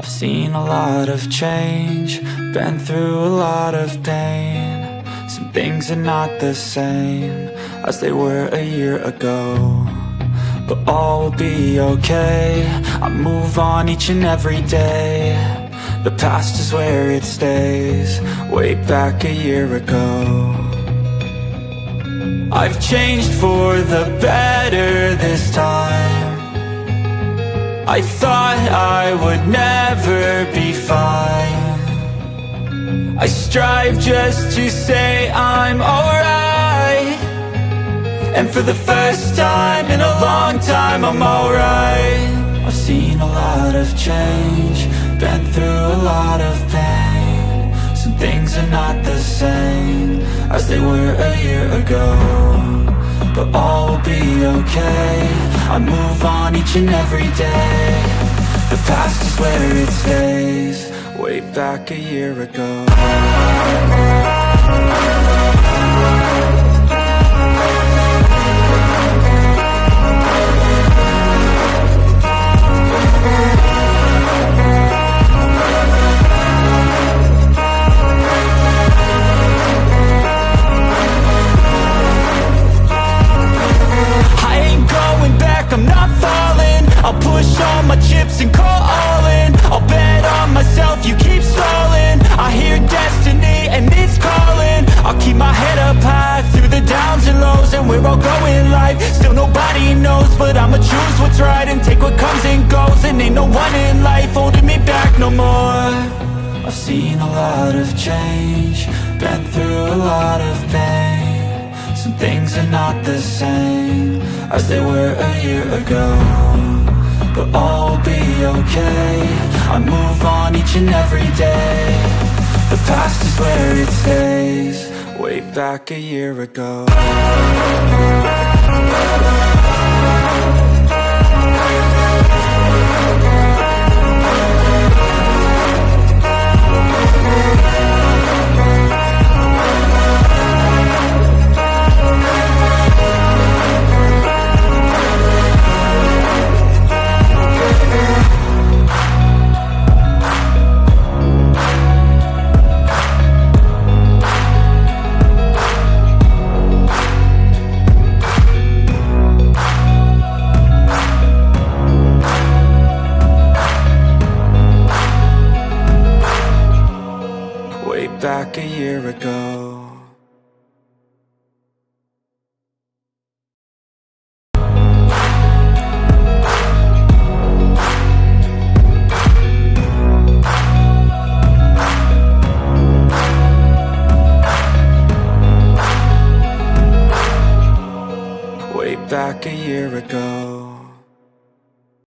I've seen a lot of change, been through a lot of pain. Some things are not the same as they were a year ago, but all will be okay. I move on each and every day. The past is where it stays, way back a year ago. I've changed for the better this time. I thought I would never be fine. I strive just to say I'm alright, and for the first time in a long time I'm alright. I've seen a lot of change, been through a lot of pain. Some things are not the same as they were a year ago, but all will be okay. I move on each and every day. The past is where it stays, way back a year ago. I'm not falling, I'll push all my chips and call all in. I'll bet on myself, you keep stalling. I hear destiny and it's calling. I'll keep my head up high through the downs and lows, and where I'll go in life, still nobody knows. But I'ma choose what's right and take what comes and goes, and ain't no one in life holding me back no more. I've seen a lot of change, been through a lot of pain. Some things are not the same as they were a year ago, but all will be okay. I move on each and every day. The past is where it stays, way back a year ago. Back a year ago. Way back a year ago.